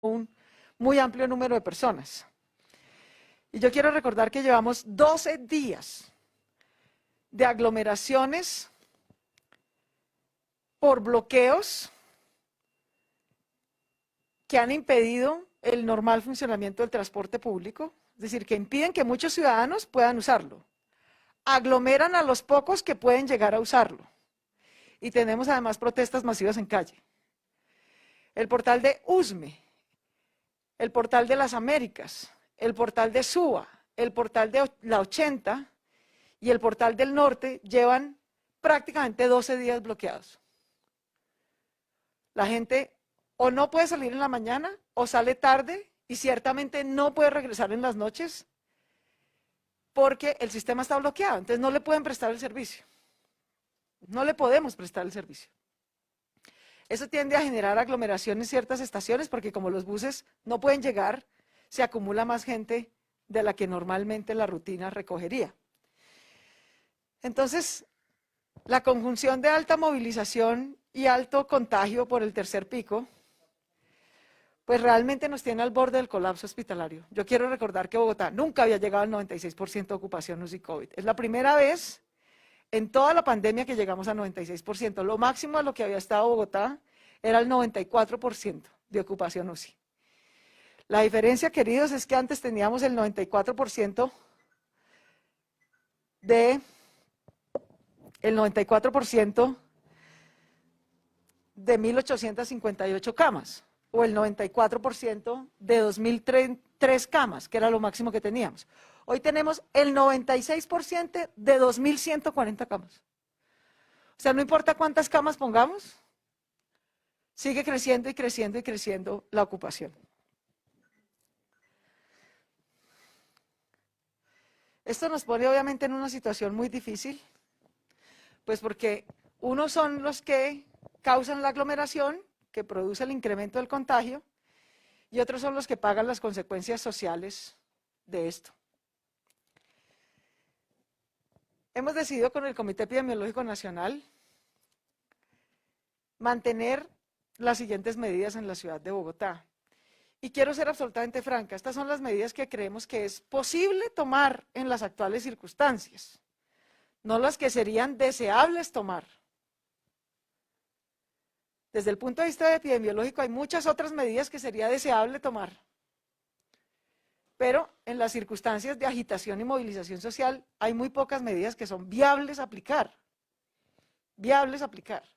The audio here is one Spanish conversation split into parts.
un muy amplio número de personas. Y yo quiero recordar que llevamos 12 días de aglomeraciones por bloqueos que han impedido el normal funcionamiento del transporte público, es decir, que impiden que muchos ciudadanos puedan usarlo. Aglomeran a los pocos que pueden llegar a usarlo. Y tenemos además protestas masivas en calle. El portal de USME, el portal de las Américas, el portal de SUA, el portal de la 80 y el portal del norte llevan prácticamente 12 días bloqueados. La gente o no puede salir en la mañana o sale tarde y ciertamente no puede regresar en las noches porque el sistema está bloqueado, entonces no le pueden prestar el servicio. No le podemos prestar el servicio. Eso tiende a generar aglomeración en ciertas estaciones porque como los buses no pueden llegar, se acumula más gente de la que normalmente la rutina recogería. Entonces, la conjunción de alta movilización y alto contagio por el tercer pico, pues realmente nos tiene al borde del colapso hospitalario. Yo quiero recordar que Bogotá nunca había llegado al 96% de ocupación UCI COVID. Es la primera vez en toda la pandemia que llegamos al 96%. Lo máximo a lo que había estado Bogotá era el 94% de ocupación UCI. La diferencia, queridos, es que antes teníamos el 94% de 1.858 camas, o el 94% de 2.003 camas, que era lo máximo que teníamos. Hoy tenemos el 96% de 2.140 camas. O sea, no importa cuántas camas pongamos, sigue creciendo y creciendo y creciendo la ocupación. Esto nos pone obviamente en una situación muy difícil, pues porque unos son los que causan la aglomeración, que produce el incremento del contagio, y otros son los que pagan las consecuencias sociales de esto. Hemos decidido con el Comité Epidemiológico Nacional mantener las siguientes medidas en la ciudad de Bogotá. Y quiero ser absolutamente franca, estas son las medidas que creemos que es posible tomar en las actuales circunstancias, no las que serían deseables tomar. Desde el punto de vista epidemiológico hay muchas otras medidas que sería deseable tomar, pero en las circunstancias de agitación y movilización social hay muy pocas medidas que son viables aplicar. Viables aplicar.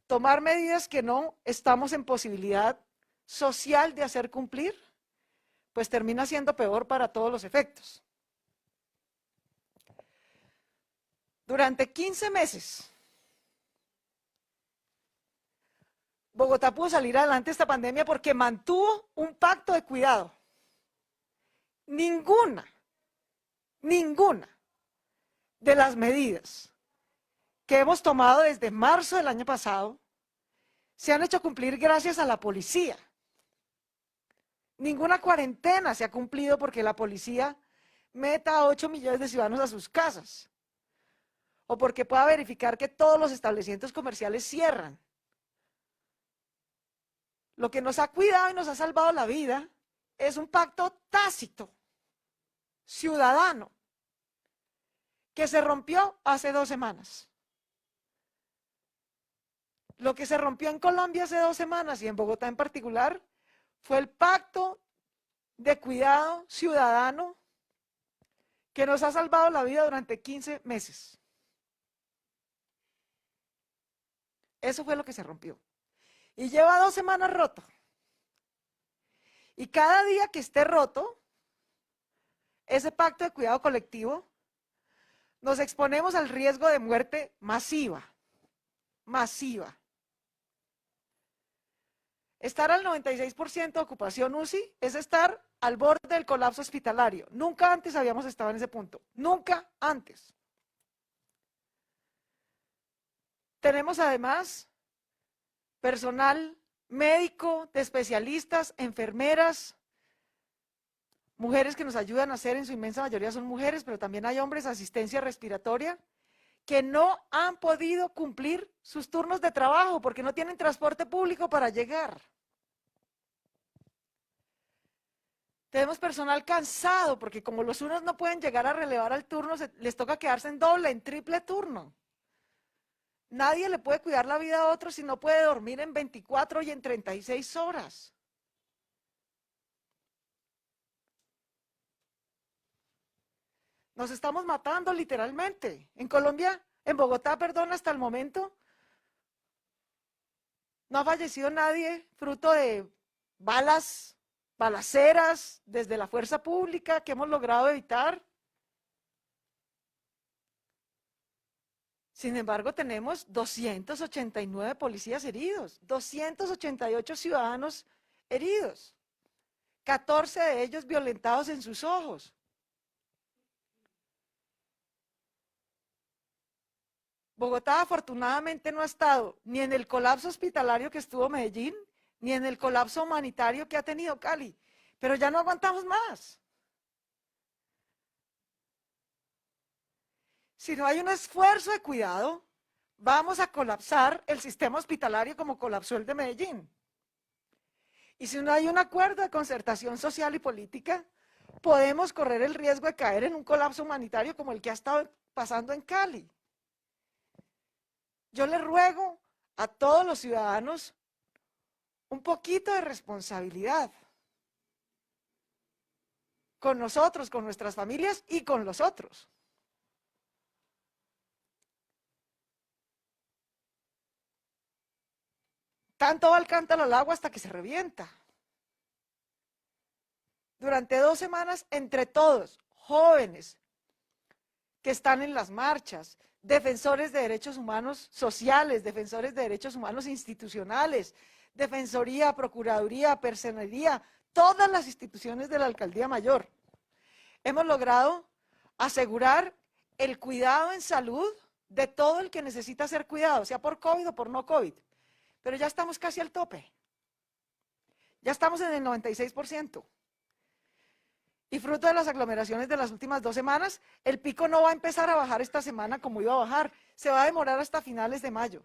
Tomar medidas que no estamos en posibilidad social de hacer cumplir, pues termina siendo peor para todos los efectos. Durante 15 meses, Bogotá pudo salir adelante de esta pandemia porque mantuvo un pacto de cuidado. Ninguna de las medidas que hemos tomado desde marzo del año pasado se han hecho cumplir gracias a la policía. Ninguna cuarentena se ha cumplido porque la policía meta a 8 millones de ciudadanos a sus casas o porque pueda verificar que todos los establecimientos comerciales cierran. Lo que nos ha cuidado y nos ha salvado la vida es un pacto tácito, ciudadano, que se rompió hace 2 semanas. Lo que se rompió en Colombia hace 2 semanas y en Bogotá en particular fue el pacto de cuidado ciudadano que nos ha salvado la vida durante 15 meses. Eso fue lo que se rompió. Y lleva 2 semanas roto. Y cada día que esté roto, ese pacto de cuidado colectivo, nos exponemos al riesgo de muerte masiva. Masiva. Estar al 96% de ocupación UCI es estar al borde del colapso hospitalario. Nunca antes habíamos estado en ese punto. Nunca antes. Tenemos además personal médico, de especialistas, enfermeras, mujeres que nos ayudan a hacer, en su inmensa mayoría son mujeres, pero también hay hombres, asistencia respiratoria, que no han podido cumplir sus turnos de trabajo porque no tienen transporte público para llegar. Tenemos personal cansado porque como los unos no pueden llegar a relevar al turno, les toca quedarse en doble, en triple turno. Nadie le puede cuidar la vida a otro si no puede dormir en 24 y en 36 horas. Nos estamos matando literalmente. En Colombia, en Bogotá, perdón, hasta el momento, no ha fallecido nadie fruto de balas, balaceras desde la fuerza pública que hemos logrado evitar. Sin embargo, tenemos 289 policías heridos, 288 ciudadanos heridos, 14 de ellos violentados en sus ojos. Bogotá afortunadamente no ha estado ni en el colapso hospitalario que estuvo Medellín, ni en el colapso humanitario que ha tenido Cali, pero ya no aguantamos más. Si no hay un esfuerzo de cuidado, vamos a colapsar el sistema hospitalario como colapsó el de Medellín. Y si no hay un acuerdo de concertación social y política, podemos correr el riesgo de caer en un colapso humanitario como el que ha estado pasando en Cali. Yo le ruego a todos los ciudadanos un poquito de responsabilidad con nosotros, con nuestras familias y con los otros. Tanto va el cántaro al agua hasta que se revienta. Durante 2 semanas, entre todos, jóvenes que están en las marchas, defensores de derechos humanos sociales, defensores de derechos humanos institucionales, Defensoría, Procuraduría, Personería, todas las instituciones de la Alcaldía Mayor. Hemos logrado asegurar el cuidado en salud de todo el que necesita ser cuidado, sea por COVID o por no COVID. Pero ya estamos casi al tope. Ya estamos en el 96%. Y fruto de las aglomeraciones de las últimas 2 semanas, el pico no va a empezar a bajar esta semana como iba a bajar. Se va a demorar hasta finales de mayo,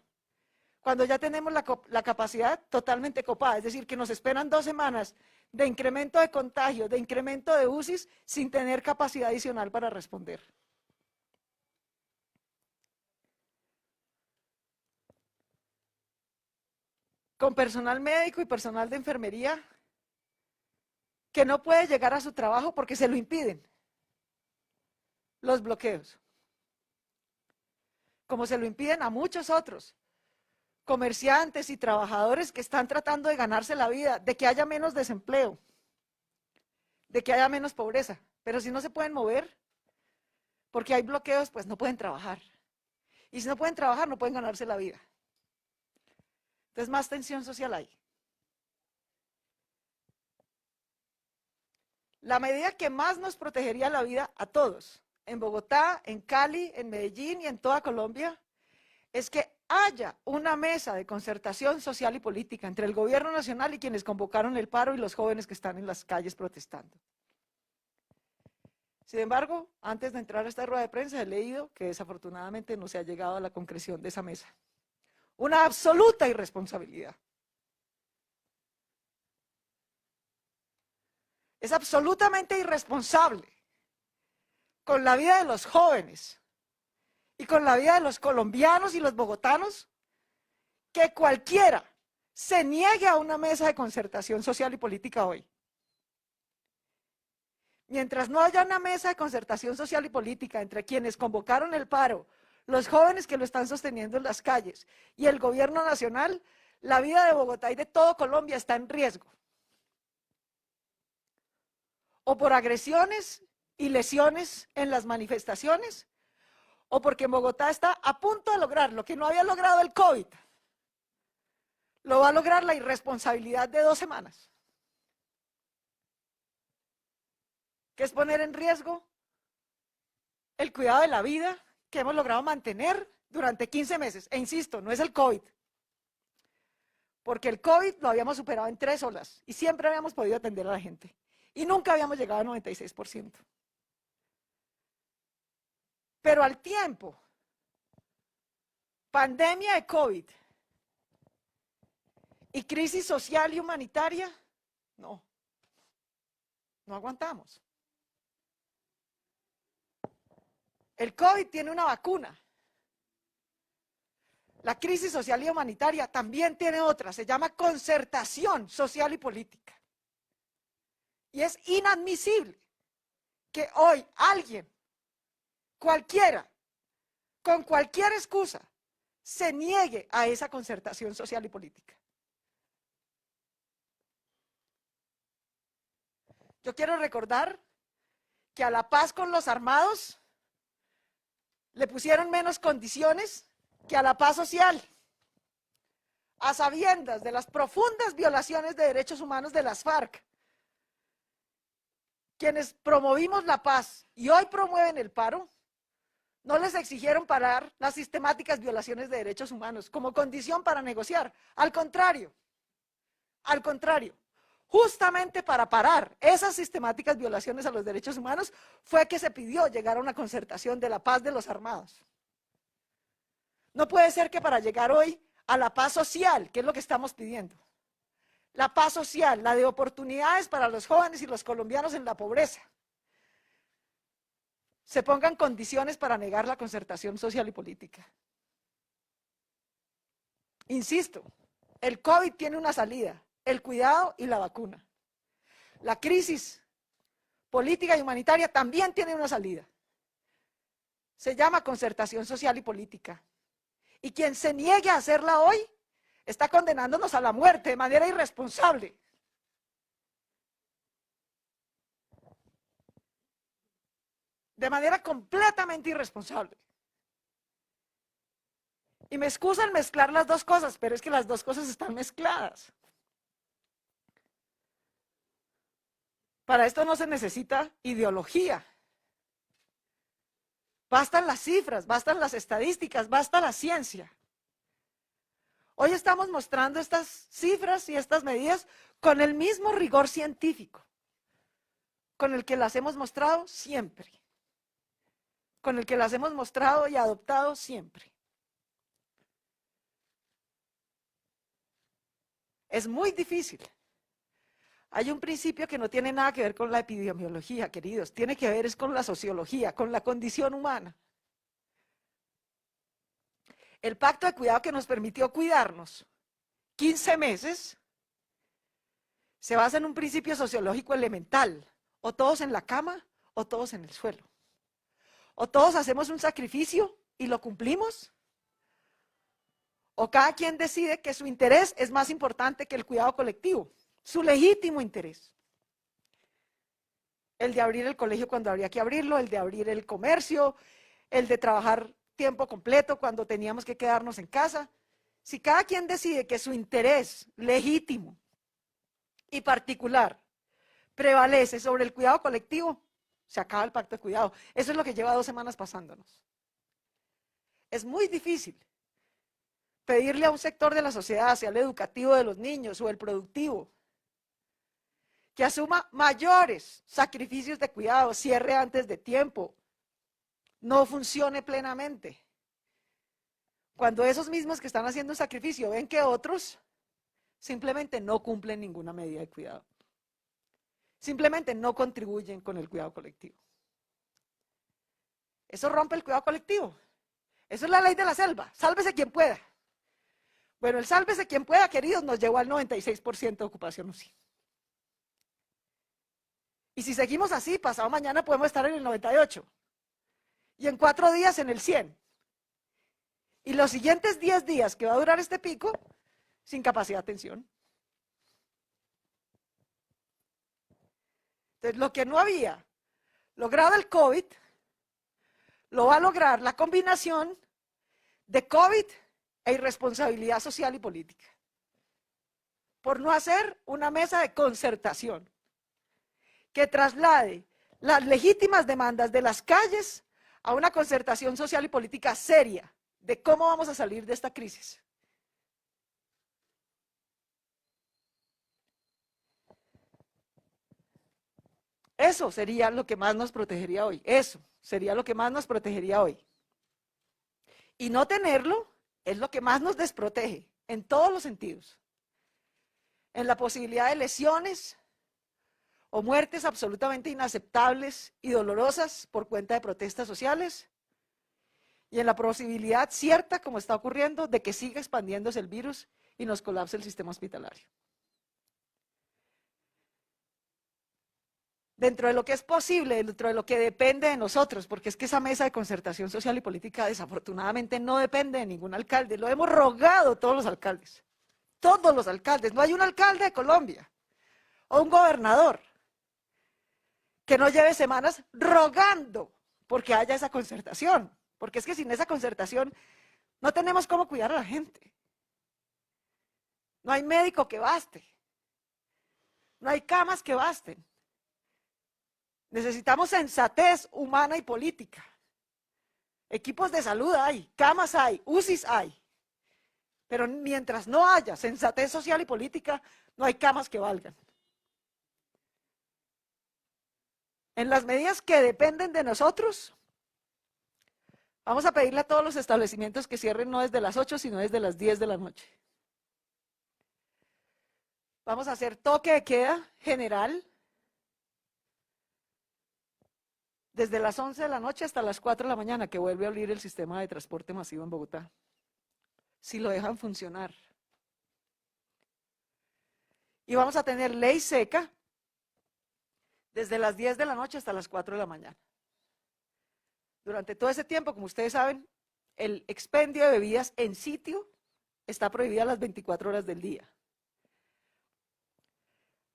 cuando ya tenemos la capacidad totalmente copada. Es decir, que nos esperan 2 semanas de incremento de contagios, de incremento de UCIs, sin tener capacidad adicional para responder. Con personal médico y personal de enfermería que no puede llegar a su trabajo porque se lo impiden los bloqueos, como se lo impiden a muchos otros comerciantes y trabajadores que están tratando de ganarse la vida, de que haya menos desempleo, de que haya menos pobreza. Pero si no se pueden mover, porque hay bloqueos, pues no pueden trabajar. Y si no pueden trabajar, no pueden ganarse la vida. Entonces, más tensión social hay. La medida que más nos protegería la vida a todos, en Bogotá, en Cali, en Medellín y en toda Colombia, es que haya una mesa de concertación social y política entre el gobierno nacional y quienes convocaron el paro y los jóvenes que están en las calles protestando. Sin embargo, antes de entrar a esta rueda de prensa, he leído que desafortunadamente no se ha llegado a la concreción de esa mesa. Una absoluta irresponsabilidad. Es absolutamente irresponsable con la vida de los jóvenes y con la vida de los colombianos y los bogotanos que cualquiera se niegue a una mesa de concertación social y política hoy. Mientras no haya una mesa de concertación social y política entre quienes convocaron el paro, los jóvenes que lo están sosteniendo en las calles y el gobierno nacional, la vida de Bogotá y de todo Colombia está en riesgo. O por agresiones y lesiones en las manifestaciones, o porque Bogotá está a punto de lograr lo que no había logrado el COVID. Lo va a lograr la irresponsabilidad de 2 semanas, que es poner en riesgo el cuidado de la vida que hemos logrado mantener durante 15 meses. E insisto, no es el COVID, porque el COVID lo habíamos superado en 3 olas y siempre habíamos podido atender a la gente y nunca habíamos llegado al 96%. Pero al tiempo, pandemia de COVID y crisis social y humanitaria, no. No aguantamos. El COVID tiene una vacuna. La crisis social y humanitaria también tiene otra, se llama concertación social y política. Y es inadmisible que hoy alguien, cualquiera, con cualquier excusa, se niegue a esa concertación social y política. Yo quiero recordar que a la paz con los armados le pusieron menos condiciones que a la paz social, a sabiendas de las profundas violaciones de derechos humanos de las FARC. Quienes promovimos la paz y hoy promueven el paro, no les exigieron parar las sistemáticas violaciones de derechos humanos como condición para negociar. Al contrario, justamente para parar esas sistemáticas violaciones a los derechos humanos fue que se pidió llegar a una concertación de la paz de los armados. No puede ser que para llegar hoy a la paz social, que es lo que estamos pidiendo, la paz social, la de oportunidades para los jóvenes y los colombianos en la pobreza, se pongan condiciones para negar la concertación social y política. Insisto, el COVID tiene una salida, el cuidado y la vacuna. La crisis política y humanitaria también tiene una salida. Se llama concertación social y política. Y quien se niegue a hacerla hoy está condenándonos a la muerte de manera irresponsable. De manera completamente irresponsable. Y me excusan mezclar las dos cosas, pero es que las dos cosas están mezcladas. Para esto no se necesita ideología. Bastan las cifras, bastan las estadísticas, basta la ciencia. Hoy estamos mostrando estas cifras y estas medidas con el mismo rigor científico, con el que las hemos mostrado siempre, con el que las hemos mostrado y adoptado siempre. Es muy difícil. Hay un principio que no tiene nada que ver con la epidemiología, queridos, tiene que ver es con la sociología, con la condición humana. El pacto de cuidado que nos permitió cuidarnos 15 meses se basa en un principio sociológico elemental, o todos en la cama o todos en el suelo. O todos hacemos un sacrificio y lo cumplimos, o cada quien decide que su interés es más importante que el cuidado colectivo. Su legítimo interés. El de abrir el colegio cuando habría que abrirlo, el de abrir el comercio, el de trabajar tiempo completo cuando teníamos que quedarnos en casa. Si cada quien decide que su interés legítimo y particular prevalece sobre el cuidado colectivo, se acaba el pacto de cuidado. Eso es lo que lleva 2 semanas pasándonos. Es muy difícil pedirle a un sector de la sociedad, sea el educativo de los niños o el productivo, que asuma mayores sacrificios de cuidado, cierre antes de tiempo, no funcione plenamente. Cuando esos mismos que están haciendo un sacrificio ven que otros simplemente no cumplen ninguna medida de cuidado, simplemente no contribuyen con el cuidado colectivo. Eso rompe el cuidado colectivo. Eso es la ley de la selva, sálvese quien pueda. Bueno, el sálvese quien pueda, queridos, nos llevó al 96% de ocupación UCI. Y si seguimos así, pasado mañana podemos estar en el 98. Y en 4 días en el 100. Y los siguientes 10 días que va a durar este pico, sin capacidad de atención. Entonces, lo que no había logrado el COVID, lo va a lograr la combinación de COVID e irresponsabilidad social y política. Por no hacer una mesa de concertación que traslade las legítimas demandas de las calles a una concertación social y política seria de cómo vamos a salir de esta crisis. Eso sería lo que más nos protegería hoy. Eso sería lo que más nos protegería hoy. Y no tenerlo es lo que más nos desprotege en todos los sentidos. En la posibilidad de lesiones o muertes absolutamente inaceptables y dolorosas por cuenta de protestas sociales, y en la posibilidad cierta, como está ocurriendo, de que siga expandiéndose el virus y nos colapse el sistema hospitalario. Dentro de lo que es posible, dentro de lo que depende de nosotros, porque es que esa mesa de concertación social y política desafortunadamente no depende de ningún alcalde, lo hemos rogado todos los alcaldes, no hay un alcalde de Colombia o un gobernador que no lleve semanas rogando porque haya esa concertación, porque es que sin esa concertación no tenemos cómo cuidar a la gente, no hay médico que baste, no hay camas que basten. Necesitamos sensatez humana y política. Equipos de salud hay, camas hay, UCIs hay. Pero mientras no haya sensatez social y política, no hay camas que valgan. En las medidas que dependen de nosotros, vamos a pedirle a todos los establecimientos que cierren no desde las 8, sino desde las 10 de la noche. Vamos a hacer toque de queda general desde las 11 de la noche hasta las 4 de la mañana, que vuelve a abrir el sistema de transporte masivo en Bogotá, si lo dejan funcionar. Y vamos a tener ley seca desde las 10 de la noche hasta las 4 de la mañana. Durante todo ese tiempo, como ustedes saben, el expendio de bebidas en sitio está prohibido a las 24 horas del día.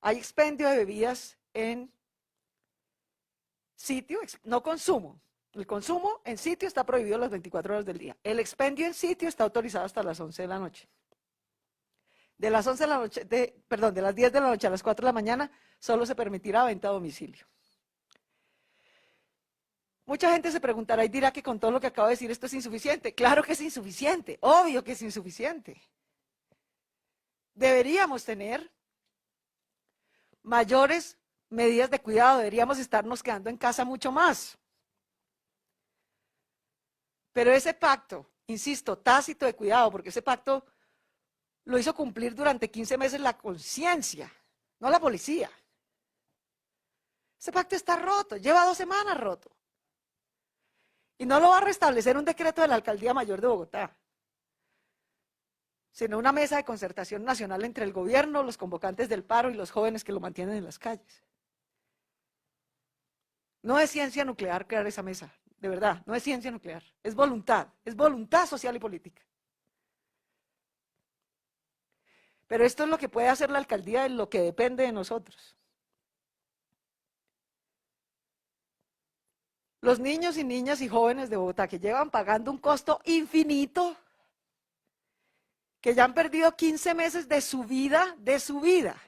Hay expendio de bebidas en sitio, no consumo. El consumo en sitio está prohibido las 24 horas del día. El expendio en sitio está autorizado hasta las 11 de la noche. De las 11 de la noche, de las 10 de la noche a las 4 de la mañana, solo se permitirá venta a domicilio. Mucha gente se preguntará y dirá que con todo lo que acabo de decir esto es insuficiente. Claro que es insuficiente, obvio que es insuficiente. Deberíamos tener mayores medidas de cuidado, deberíamos estarnos quedando en casa mucho más. Pero ese pacto, insisto, tácito de cuidado, porque ese pacto lo hizo cumplir durante 15 meses la conciencia, no la policía. Ese pacto está roto, lleva 2 semanas roto. Y no lo va a restablecer un decreto de la Alcaldía Mayor de Bogotá, sino una mesa de concertación nacional entre el gobierno, los convocantes del paro y los jóvenes que lo mantienen en las calles. No es ciencia nuclear crear esa mesa, de verdad, no es ciencia nuclear, es voluntad social y política. Pero esto es lo que puede hacer la alcaldía, en lo que depende de nosotros. Los niños y niñas y jóvenes de Bogotá que llevan pagando un costo infinito, que ya han perdido 15 meses de su vida,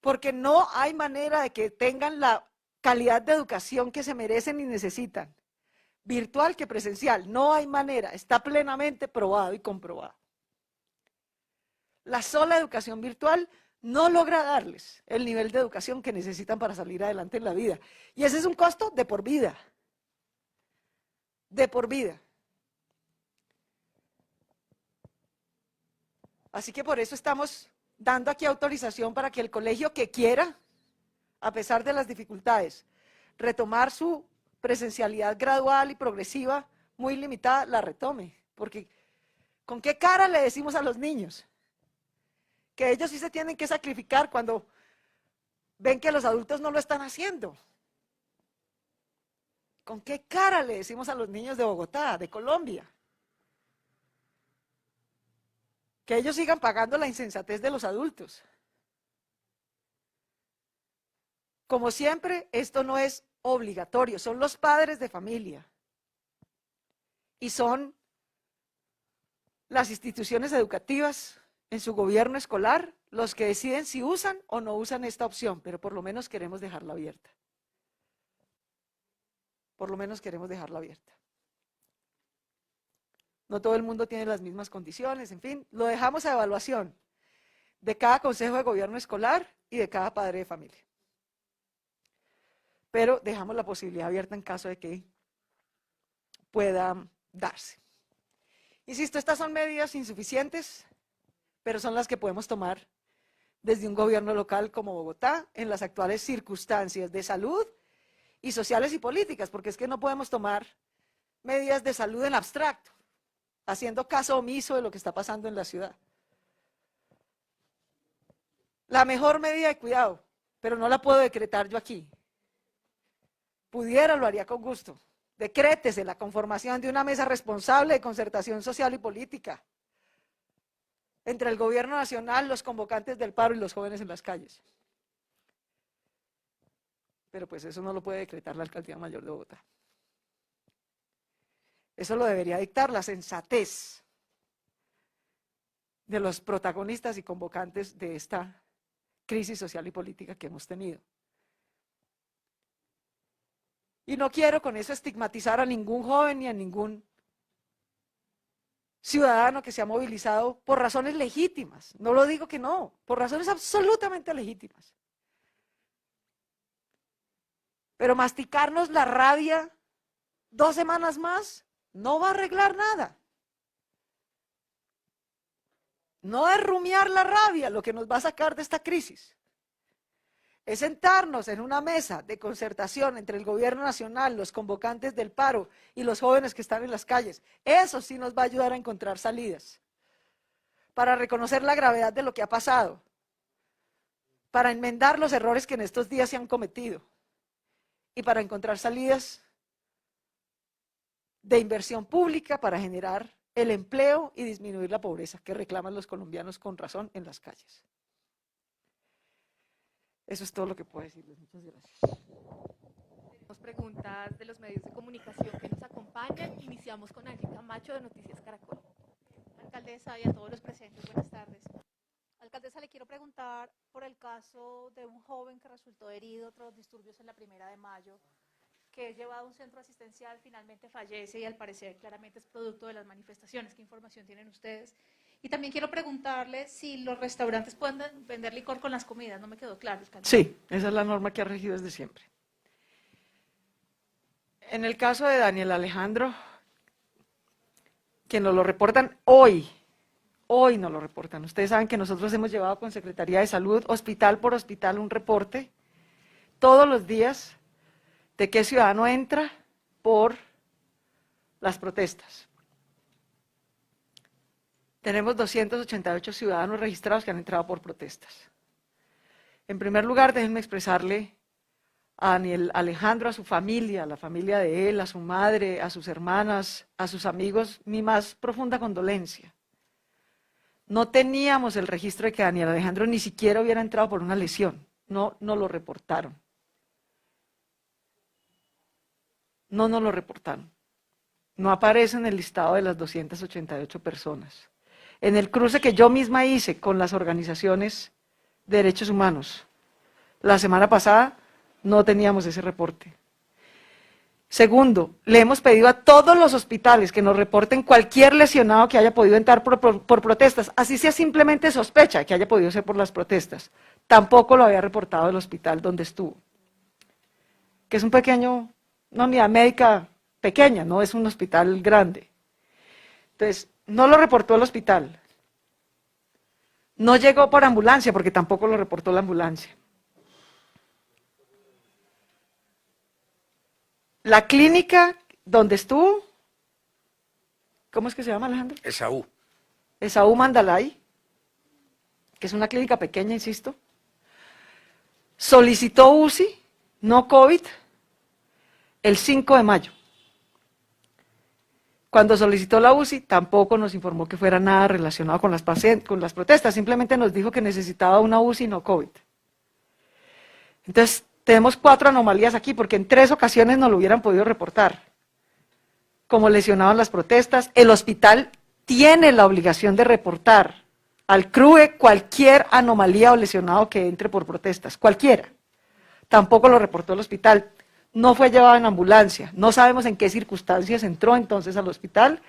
porque no hay manera de que tengan la calidad de educación que se merecen y necesitan, virtual que presencial, no hay manera, está plenamente probado y comprobado. La sola educación virtual no logra darles el nivel de educación que necesitan para salir adelante en la vida. Y ese es un costo de por vida. De por vida. Así que por eso estamos dando aquí autorización para que el colegio que quiera, a pesar de las dificultades, retomar su presencialidad gradual y progresiva, muy limitada, la retome. Porque ¿con qué cara le decimos a los niños que ellos sí se tienen que sacrificar cuando ven que los adultos no lo están haciendo? ¿Con qué cara le decimos a los niños de Bogotá, de Colombia, que ellos sigan pagando la insensatez de los adultos? Como siempre, esto no es obligatorio, son los padres de familia y son las instituciones educativas en su gobierno escolar los que deciden si usan o no usan esta opción, pero por lo menos queremos dejarla abierta. Por lo menos queremos dejarla abierta. No todo el mundo tiene las mismas condiciones, en fin, lo dejamos a evaluación de cada consejo de gobierno escolar y de cada padre de familia. Pero dejamos la posibilidad abierta en caso de que pueda darse. Insisto, estas son medidas insuficientes, pero son las que podemos tomar desde un gobierno local como Bogotá en las actuales circunstancias de salud y sociales y políticas, porque es que no podemos tomar medidas de salud en abstracto, haciendo caso omiso de lo que está pasando en la ciudad. La mejor medida de cuidado, pero no la puedo decretar yo aquí. Pudiera, lo haría con gusto. Decrétese la conformación de una mesa responsable de concertación social y política entre el gobierno nacional, los convocantes del paro y los jóvenes en las calles. Pero pues eso no lo puede decretar la Alcaldía Mayor de Bogotá. Eso lo debería dictar la sensatez de los protagonistas y convocantes de esta crisis social y política que hemos tenido. Y no quiero con eso estigmatizar a ningún joven ni a ningún ciudadano que se ha movilizado por razones legítimas. No lo digo que no, por razones absolutamente legítimas. Pero masticarnos la rabia 2 semanas más no va a arreglar nada. No es rumiar la rabia lo que nos va a sacar de esta crisis. Es sentarnos en una mesa de concertación entre el gobierno nacional, los convocantes del paro y los jóvenes que están en las calles. Eso sí nos va a ayudar a encontrar salidas, para reconocer la gravedad de lo que ha pasado, para enmendar los errores que en estos días se han cometido y para encontrar salidas de inversión pública para generar el empleo y disminuir la pobreza que reclaman los colombianos con razón en las calles. Eso es todo lo que puedo decirles. Muchas gracias. Tenemos preguntas de los medios de comunicación que nos acompañan. Iniciamos con Ángel Camacho de Noticias Caracol. Alcaldesa y a todos los presentes, buenas tardes. Alcaldesa, le quiero preguntar por el caso de un joven que resultó herido tras disturbios en la 1 de mayo, que es llevado a un centro asistencial, finalmente fallece y al parecer claramente es producto de las manifestaciones. ¿Qué información tienen ustedes? Y también quiero preguntarle si los restaurantes pueden vender licor con las comidas, no me quedó claro. Sí, esa es la norma que ha regido desde siempre. En el caso de Daniel Alejandro, que nos lo reportan hoy nos lo reportan. Ustedes saben que nosotros hemos llevado con Secretaría de Salud, hospital por hospital, un reporte todos los días de qué ciudadano entra por las protestas. Tenemos 288 ciudadanos registrados que han entrado por protestas. En primer lugar, déjenme expresarle a Daniel Alejandro, a su familia, a la familia de él, a su madre, a sus hermanas, a sus amigos, mi más profunda condolencia. No teníamos el registro de que Daniel Alejandro ni siquiera hubiera entrado por una lesión. No nos lo reportaron. No nos lo reportaron. No aparece en el listado de las 288 personas. En el cruce que yo misma hice con las organizaciones de derechos humanos la semana pasada, no teníamos ese reporte. Segundo, le hemos pedido a todos los hospitales que nos reporten cualquier lesionado que haya podido entrar por protestas, así sea simplemente sospecha que haya podido ser por las protestas. Tampoco lo había reportado el hospital donde estuvo, que es una unidad médica pequeña, no es un hospital grande. Entonces, no lo reportó el hospital. No llegó por ambulancia, porque tampoco lo reportó la ambulancia. La clínica donde estuvo, ¿cómo es que se llama, Alejandro? Esaú. Esaú Mandalay, que es una clínica pequeña, insisto, solicitó UCI, no COVID, el 5 de mayo. Cuando solicitó la UCI, tampoco nos informó que fuera nada relacionado con las protestas, simplemente nos dijo que necesitaba una UCI no COVID. Entonces, tenemos 4 anomalías aquí, porque en 3 ocasiones no lo hubieran podido reportar. Como lesionado en las protestas, el hospital tiene la obligación de reportar al CRUE cualquier anomalía o lesionado que entre por protestas, cualquiera. Tampoco lo reportó el hospital. No fue llevado en ambulancia, no sabemos en qué circunstancias entró entonces al hospital,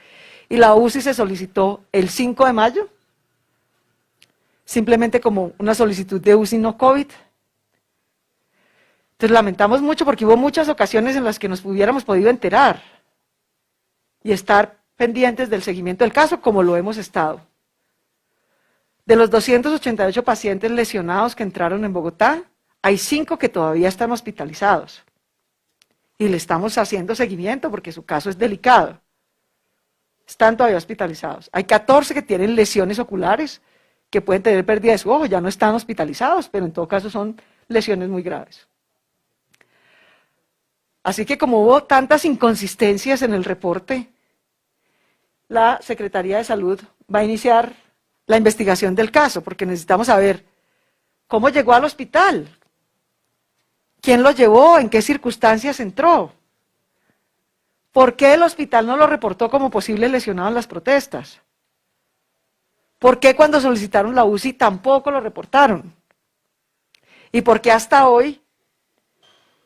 y la UCI se solicitó el 5 de mayo, simplemente como una solicitud de UCI no COVID. Entonces lamentamos mucho porque hubo muchas ocasiones en las que nos hubiéramos podido enterar y estar pendientes del seguimiento del caso como lo hemos estado. De los 288 pacientes lesionados que entraron en Bogotá, hay 5 que todavía están hospitalizados. Y le estamos haciendo seguimiento porque su caso es delicado. Están todavía hospitalizados. Hay 14 que tienen lesiones oculares, que pueden tener pérdida de su ojo, ya no están hospitalizados, pero en todo caso son lesiones muy graves. Así que como hubo tantas inconsistencias en el reporte, la Secretaría de Salud va a iniciar la investigación del caso, porque necesitamos saber cómo llegó al hospital, quién lo llevó, en qué circunstancias entró, por qué el hospital no lo reportó como posible lesionado en las protestas, por qué cuando solicitaron la UCI tampoco lo reportaron, y por qué hasta hoy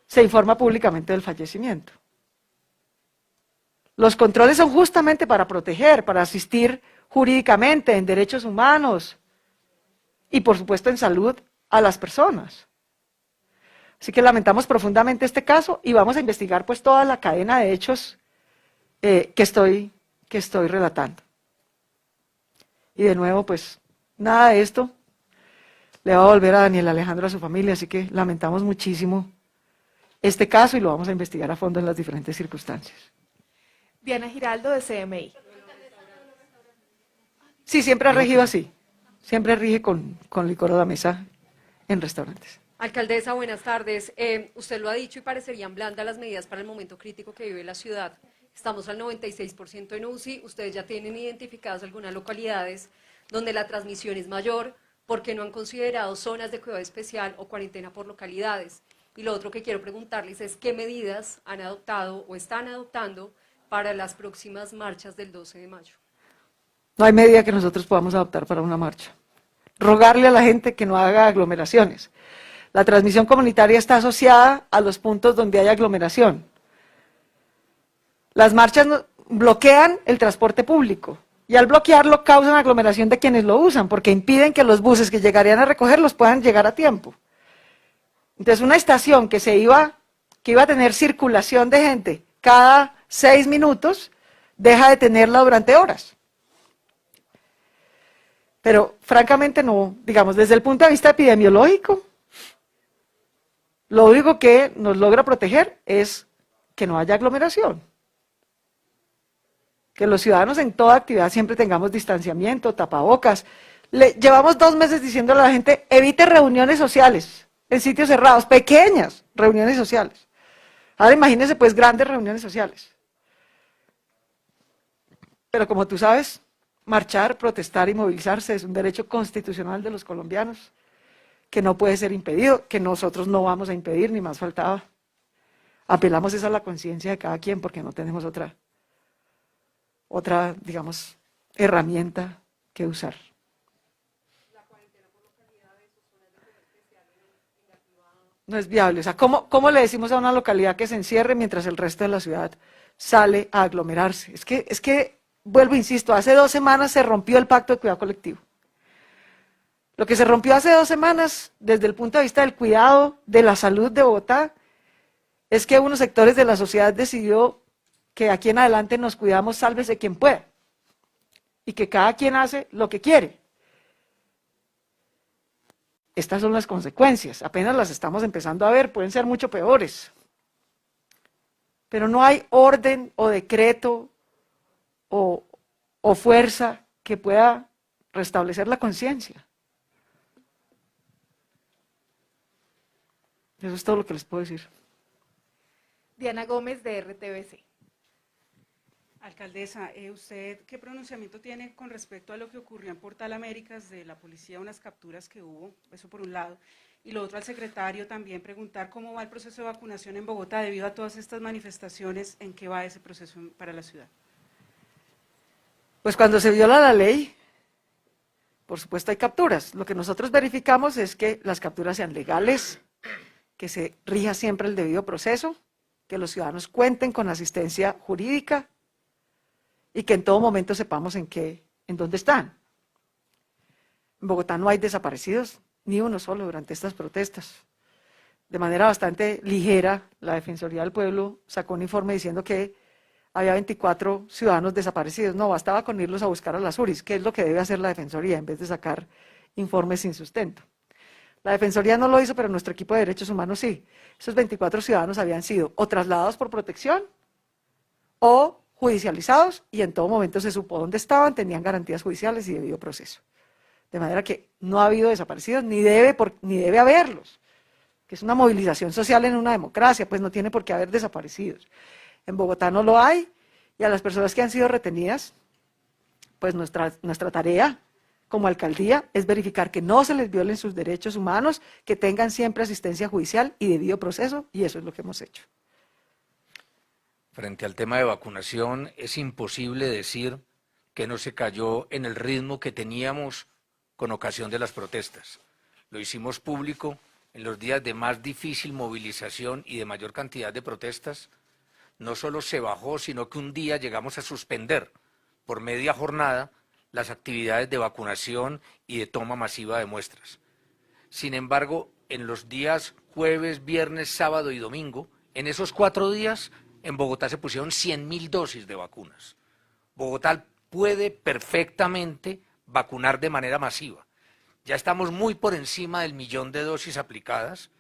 se informa públicamente del fallecimiento. Los controles son justamente para proteger, para asistir jurídicamente en derechos humanos y por supuesto en salud a las personas. Así que lamentamos profundamente este caso y vamos a investigar pues toda la cadena de hechos que estoy relatando. Y de nuevo pues nada de esto le va a volver a Daniel Alejandro a su familia, así que lamentamos muchísimo este caso y lo vamos a investigar a fondo en las diferentes circunstancias. Diana Giraldo, de CMI. Sí, siempre ha regido así. Siempre rige con licor a la mesa en restaurantes. Alcaldesa, buenas tardes. Usted lo ha dicho y parecerían blandas las medidas para el momento crítico que vive la ciudad. Estamos al 96% en UCI. Ustedes ya tienen identificadas algunas localidades donde la transmisión es mayor porque no han considerado zonas de cuidado especial o cuarentena por localidades. Y lo otro que quiero preguntarles es qué medidas han adoptado o están adoptando para las próximas marchas del 12 de mayo. No hay medida que nosotros podamos adoptar para una marcha. Rogarle a la gente que no haga aglomeraciones. La transmisión comunitaria está asociada a los puntos donde hay aglomeración. Las marchas bloquean el transporte público y al bloquearlo causan aglomeración de quienes lo usan porque impiden que los buses que llegarían a recogerlos puedan llegar a tiempo. Entonces una estación que iba a tener circulación de gente cada 6 minutos, deja de tenerla durante horas. Pero francamente no, digamos, desde el punto de vista epidemiológico, lo único que nos logra proteger es que no haya aglomeración. Que los ciudadanos en toda actividad siempre tengamos distanciamiento, tapabocas. Llevamos 2 meses diciéndole a la gente, evite reuniones sociales en sitios cerrados, pequeñas reuniones sociales. Ahora imagínense pues grandes reuniones sociales. Pero como tú sabes, marchar, protestar y movilizarse es un derecho constitucional de los colombianos que no puede ser impedido, que nosotros no vamos a impedir, ni más faltaba. Apelamos esa a la conciencia de cada quien porque no tenemos otra, digamos, herramienta que usar. No es viable. O sea, ¿cómo le decimos a una localidad que se encierre mientras el resto de la ciudad sale a aglomerarse? Es que vuelvo, insisto, hace 2 semanas se rompió el pacto de cuidado colectivo. Lo que se rompió hace 2 semanas, desde el punto de vista del cuidado de la salud de Bogotá, es que unos sectores de la sociedad decidió que aquí en adelante nos cuidamos, sálvese quien pueda, y que cada quien hace lo que quiere. Estas son las consecuencias, apenas las estamos empezando a ver, pueden ser mucho peores. Pero no hay orden o decreto o fuerza que pueda restablecer la conciencia. Eso es todo lo que les puedo decir. Diana Gómez, de RTBC. Alcaldesa, ¿usted qué pronunciamiento tiene con respecto a lo que ocurrió en Portal Américas de la policía, unas capturas que hubo? Eso por un lado. Y lo otro al secretario también preguntar cómo va el proceso de vacunación en Bogotá debido a todas estas manifestaciones, ¿en qué va ese proceso para la ciudad? Pues cuando se viola la ley, por supuesto hay capturas. Lo que nosotros verificamos es que las capturas sean legales, que se rija siempre el debido proceso, que los ciudadanos cuenten con asistencia jurídica y que en todo momento sepamos en dónde están. En Bogotá no hay desaparecidos, ni uno solo durante estas protestas. De manera bastante ligera, la Defensoría del Pueblo sacó un informe diciendo que había 24 ciudadanos desaparecidos. No, bastaba con irlos a buscar a las URIs, que es lo que debe hacer la Defensoría, en vez de sacar informes sin sustento. La Defensoría no lo hizo, pero nuestro equipo de Derechos Humanos sí. Esos 24 ciudadanos habían sido o trasladados por protección o judicializados, y en todo momento se supo dónde estaban, tenían garantías judiciales y debido proceso. De manera que no ha habido desaparecidos, ni debe haberlos, que es una movilización social en una democracia, pues no tiene por qué haber desaparecidos. En Bogotá no lo hay, y a las personas que han sido retenidas, pues nuestra tarea como alcaldía es verificar que no se les violen sus derechos humanos, que tengan siempre asistencia judicial y debido proceso, y eso es lo que hemos hecho. Frente al tema de vacunación, es imposible decir que no se cayó en el ritmo que teníamos con ocasión de las protestas. Lo hicimos público en los días de más difícil movilización y de mayor cantidad de protestas. No solo se bajó, sino que un día llegamos a suspender por media jornada las actividades de vacunación y de toma masiva de muestras. Sin embargo, en los días jueves, viernes, sábado y domingo, en esos 4 días, en Bogotá se pusieron 100.000 dosis de vacunas. Bogotá puede perfectamente vacunar de manera masiva. Ya estamos muy por encima del 1.000.000 de dosis aplicadas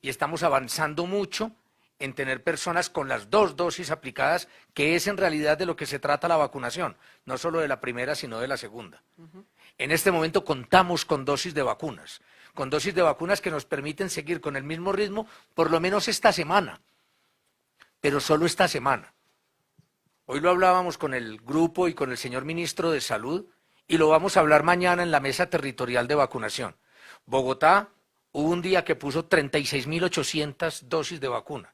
y estamos avanzando mucho en tener personas con las 2 dosis aplicadas, que es en realidad de lo que se trata la vacunación, no solo de la primera, sino de la segunda. En este momento contamos con dosis de vacunas que nos permiten seguir con el mismo ritmo por lo menos esta semana, pero solo esta semana. Hoy lo hablábamos con el grupo y con el señor ministro de Salud, y lo vamos a hablar mañana en la mesa territorial de vacunación. Bogotá hubo un día que puso 36.800 dosis de vacuna.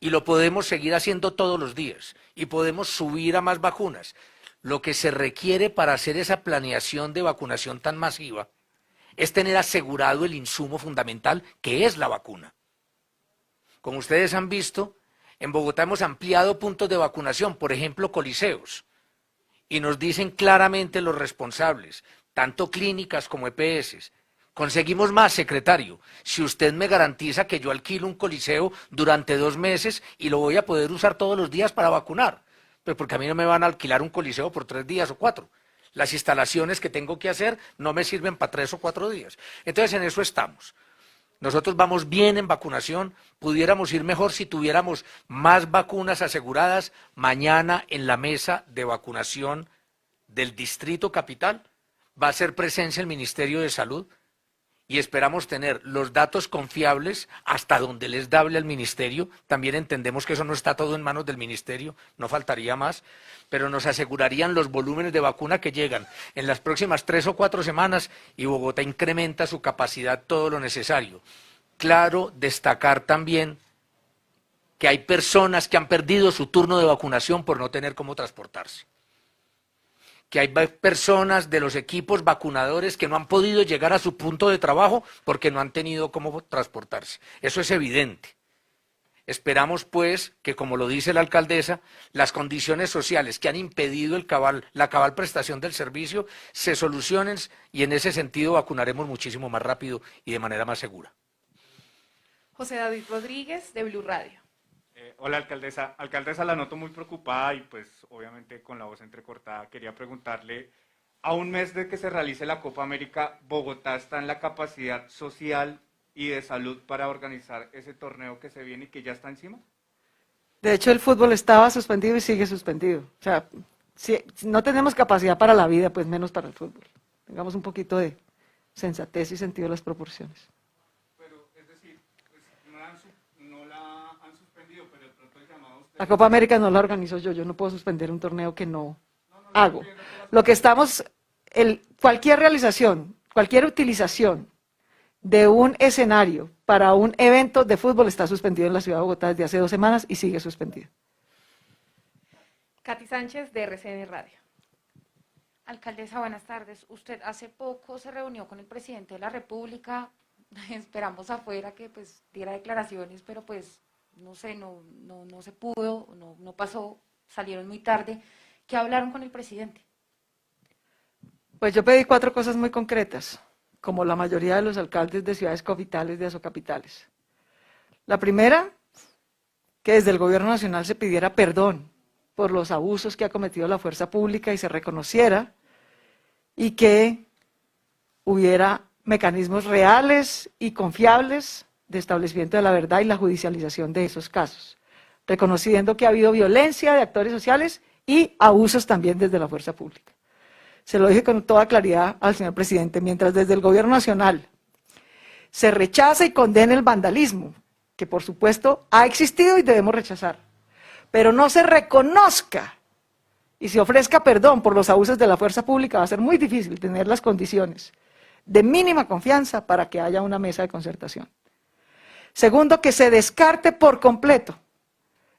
Y lo podemos seguir haciendo todos los días, y podemos subir a más vacunas. Lo que se requiere para hacer esa planeación de vacunación tan masiva es tener asegurado el insumo fundamental, que es la vacuna. Como ustedes han visto, en Bogotá hemos ampliado puntos de vacunación, por ejemplo, coliseos, y nos dicen claramente los responsables, tanto clínicas como EPS, conseguimos más, secretario, si usted me garantiza que yo alquilo un coliseo durante 2 meses y lo voy a poder usar todos los días para vacunar. Pues porque a mí no me van a alquilar un coliseo por 3 días o 4. Las instalaciones que tengo que hacer no me sirven para 3 o 4 días. Entonces en eso estamos. Nosotros vamos bien en vacunación, pudiéramos ir mejor si tuviéramos más vacunas aseguradas. Mañana en la mesa de vacunación del Distrito Capital va a ser presencia el Ministerio de Salud, y esperamos tener los datos confiables hasta donde les dable al Ministerio. También entendemos que eso no está todo en manos del Ministerio, no faltaría más, pero nos asegurarían los volúmenes de vacuna que llegan en las próximas 3 o 4 semanas, y Bogotá incrementa su capacidad todo lo necesario. Claro, destacar también que hay personas que han perdido su turno de vacunación por no tener cómo transportarse, que hay personas de los equipos vacunadores que no han podido llegar a su punto de trabajo porque no han tenido cómo transportarse. Eso es evidente. Esperamos, pues, que, como lo dice la alcaldesa, las condiciones sociales que han impedido la cabal prestación del servicio se solucionen, y en ese sentido vacunaremos muchísimo más rápido y de manera más segura. José David Rodríguez, de Blue Radio. Hola, alcaldesa. Alcaldesa, la noto muy preocupada y pues obviamente con la voz entrecortada. Quería preguntarle, a un mes de que se realice la Copa América, ¿Bogotá está en la capacidad social y de salud para organizar ese torneo que se viene y que ya está encima? De hecho, el fútbol estaba suspendido y sigue suspendido. O sea, si no tenemos capacidad para la vida, pues menos para el fútbol. Tengamos un poquito de sensatez y sentido de las proporciones. La Copa América no la organizo yo no puedo suspender un torneo que no hago. Lo que estamos, cualquier realización, cualquier utilización de un escenario para un evento de fútbol está suspendido en la ciudad de Bogotá desde hace 2 semanas y sigue suspendido. Katy Sánchez, de RCN Radio. Alcaldesa, buenas tardes. Usted hace poco se reunió con el presidente de la República. Esperamos afuera que pues diera declaraciones, pero pues no sé, no se pudo, no pasó, salieron muy tarde. ¿Qué hablaron con el presidente? Pues yo pedí 4 cosas muy concretas, como la mayoría de los alcaldes de ciudades capitales, de asocapitales. La primera, que desde el gobierno nacional se pidiera perdón por los abusos que ha cometido la fuerza pública y se reconociera y que hubiera mecanismos reales y confiables de establecimiento de la verdad y la judicialización de esos casos, reconociendo que ha habido violencia de actores sociales y abusos también desde la fuerza pública. Se lo dije con toda claridad al señor presidente, mientras desde el gobierno nacional se rechaza y condena el vandalismo, que por supuesto ha existido y debemos rechazar, pero no se reconozca y se ofrezca perdón por los abusos de la fuerza pública, va a ser muy difícil tener las condiciones de mínima confianza para que haya una mesa de concertación. Segundo, que se descarte por completo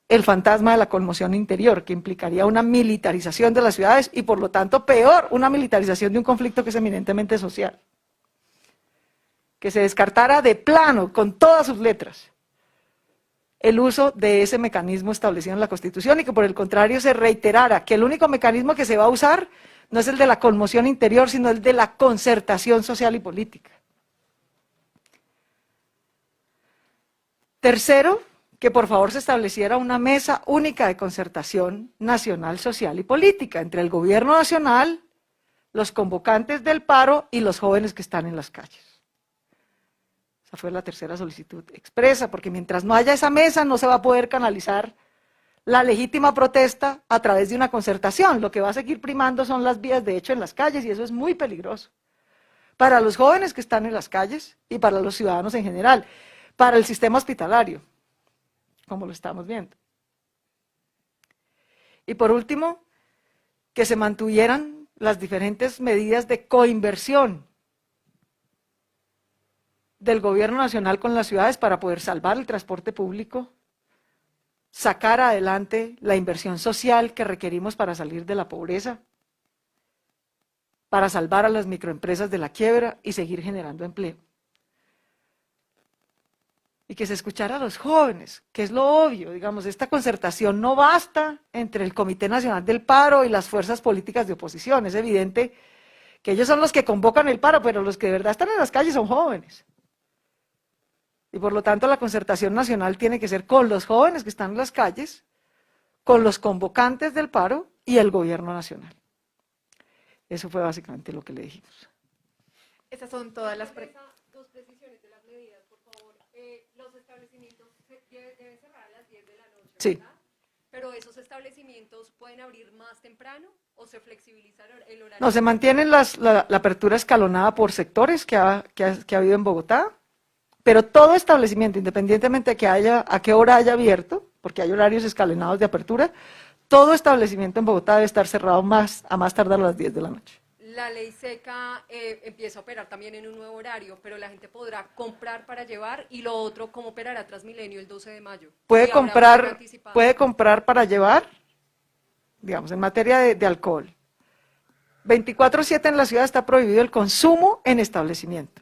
el fantasma de la conmoción interior, que implicaría una militarización de las ciudades y por lo tanto peor, una militarización de un conflicto que es eminentemente social. Que se descartara de plano, con todas sus letras, el uso de ese mecanismo establecido en la Constitución y que por el contrario se reiterara que el único mecanismo que se va a usar no es el de la conmoción interior, sino el de la concertación social y política. Tercero, que por favor se estableciera una mesa única de concertación nacional, social y política entre el gobierno nacional, los convocantes del paro y los jóvenes que están en las calles. Esa fue la tercera solicitud expresa, porque mientras no haya esa mesa no se va a poder canalizar la legítima protesta a través de una concertación. Lo que va a seguir primando son las vías de hecho en las calles y eso es muy peligroso para los jóvenes que están en las calles y para los ciudadanos en general, para el sistema hospitalario, como lo estamos viendo. Y por último, que se mantuvieran las diferentes medidas de coinversión del gobierno nacional con las ciudades para poder salvar el transporte público, sacar adelante la inversión social que requerimos para salir de la pobreza, para salvar a las microempresas de la quiebra y seguir generando empleo. Y que se escuchara a los jóvenes, que es lo obvio, digamos, esta concertación no basta entre el Comité Nacional del Paro y las fuerzas políticas de oposición. Es evidente que ellos son los que convocan el paro, pero los que de verdad están en las calles son jóvenes. Y por lo tanto la concertación nacional tiene que ser con los jóvenes que están en las calles, con los convocantes del paro y el gobierno nacional. Eso fue básicamente lo que le dijimos. Esas son todas las preguntas. Dos precisiones de las medidas, por favor. Los establecimientos deben cerrar a las 10 de la noche, Sí. ¿verdad? Pero esos establecimientos pueden abrir más temprano o se flexibiliza el horario. No, se mantiene la apertura escalonada por sectores que ha habido en Bogotá, pero todo establecimiento, independientemente de que a qué hora haya abierto, porque hay horarios escalonados de apertura, todo establecimiento en Bogotá debe estar cerrado a más tardar a las 10 de la noche. La ley seca empieza a operar también en un nuevo horario, pero la gente podrá comprar para llevar y lo otro, ¿cómo operará Transmilenio el 12 de mayo? Puede ¿Y habrá horario comprar, anticipado? puede comprar para llevar, digamos, en materia de alcohol. 24/7 en la ciudad está prohibido el consumo en establecimiento.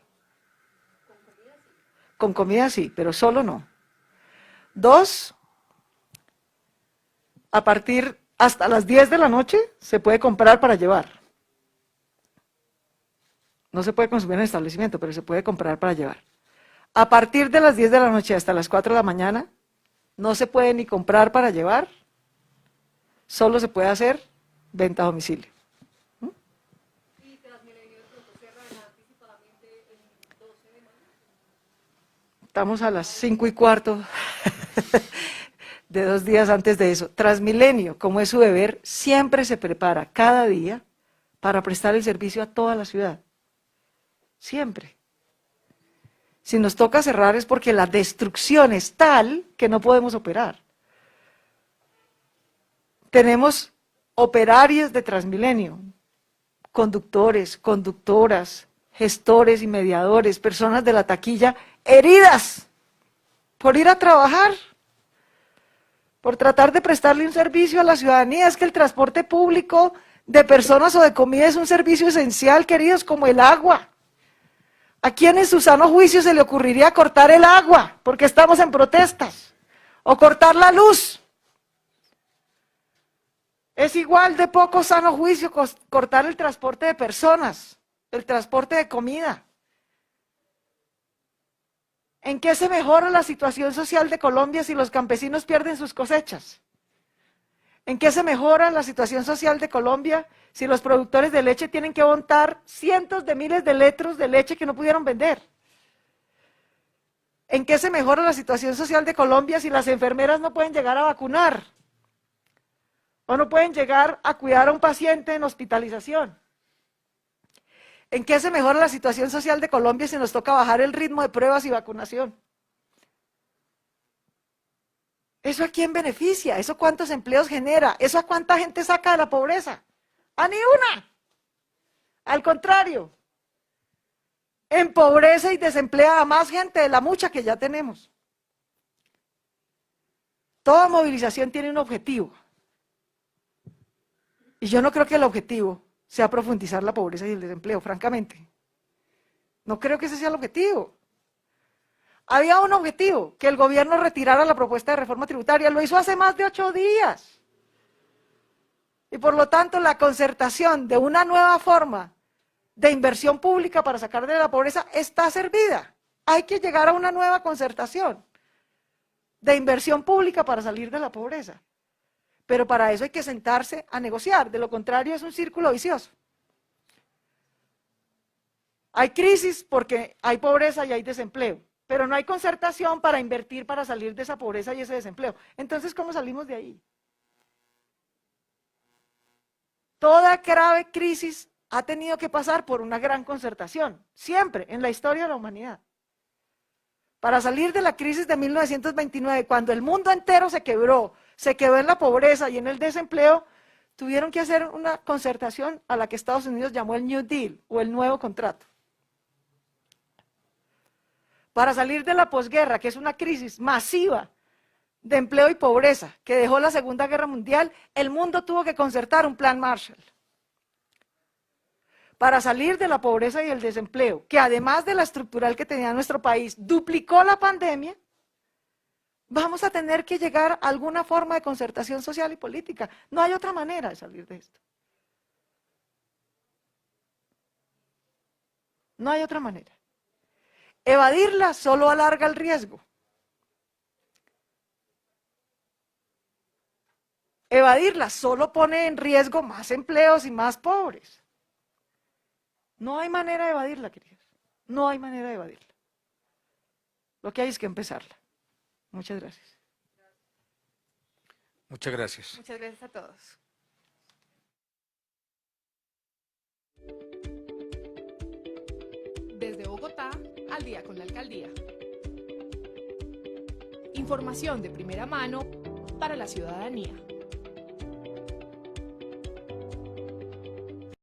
Con comida sí, pero solo no. 2, a partir hasta las 10 de la noche se puede comprar para llevar. No se puede consumir en el establecimiento, pero se puede comprar para llevar. A partir de las 10 de la noche hasta las 4 de la mañana, no se puede ni comprar para llevar, solo se puede hacer venta a domicilio. ¿Y Transmilenio de pronto cerrará anticipadamente el 12 de mayo? Estamos a las 5:15 de 2 días antes de eso. Transmilenio, como es su deber, siempre se prepara cada día para prestar el servicio a toda la ciudad. Siempre. Si nos toca cerrar es porque la destrucción es tal que no podemos operar. Tenemos operarios de Transmilenio, conductores, conductoras, gestores y mediadores, personas de la taquilla, heridas por ir a trabajar, por tratar de prestarle un servicio a la ciudadanía. Es que el transporte público de personas o de comida es un servicio esencial, queridos, como el agua. ¿A quién en su sano juicio se le ocurriría cortar el agua porque estamos en protestas? O cortar la luz. Es igual de poco sano juicio cortar el transporte de personas, el transporte de comida. ¿En qué se mejora la situación social de Colombia si los campesinos pierden sus cosechas? ¿En qué se mejora la situación social de Colombia si los productores de leche tienen que botar cientos de miles de litros de leche que no pudieron vender? ¿En qué se mejora la situación social de Colombia si las enfermeras no pueden llegar a vacunar? ¿O no pueden llegar a cuidar a un paciente en hospitalización? ¿En qué se mejora la situación social de Colombia si nos toca bajar el ritmo de pruebas y vacunación? ¿Eso a quién beneficia? ¿Eso cuántos empleos genera? ¿Eso a cuánta gente saca de la pobreza? ¡A ni una! Al contrario, empobrece y desemplea a más gente de la mucha que ya tenemos. Toda movilización tiene un objetivo. Y yo no creo que el objetivo sea profundizar la pobreza y el desempleo, francamente. No creo que ese sea el objetivo. Había un objetivo, que el gobierno retirara la propuesta de reforma tributaria, lo hizo hace más de 8 días. Y por lo tanto la concertación de una nueva forma de inversión pública para sacar de la pobreza está servida. Hay que llegar a una nueva concertación de inversión pública para salir de la pobreza. Pero para eso hay que sentarse a negociar, de lo contrario es un círculo vicioso. Hay crisis porque hay pobreza y hay desempleo, pero no hay concertación para invertir para salir de esa pobreza y ese desempleo. Entonces, ¿cómo salimos de ahí? Toda grave crisis ha tenido que pasar por una gran concertación, siempre en la historia de la humanidad. Para salir de la crisis de 1929, cuando el mundo entero se quedó en la pobreza y en el desempleo, tuvieron que hacer una concertación a la que Estados Unidos llamó el New Deal o el nuevo contrato. Para salir de la posguerra, que es una crisis masiva de empleo y pobreza que dejó la Segunda Guerra Mundial, el mundo tuvo que concertar un plan Marshall. Para salir de la pobreza y el desempleo, que además de la estructural que tenía nuestro país, duplicó la pandemia, vamos a tener que llegar a alguna forma de concertación social y política. No hay otra manera de salir de esto. No hay otra manera. Evadirla solo alarga el riesgo. Evadirla solo pone en riesgo más empleos y más pobres. No hay manera de evadirla, queridos. No hay manera de evadirla. Lo que hay es que empezarla. Muchas gracias. Muchas gracias. Muchas gracias a todos. Desde Bogotá, al día con la alcaldía. Información de primera mano para la ciudadanía.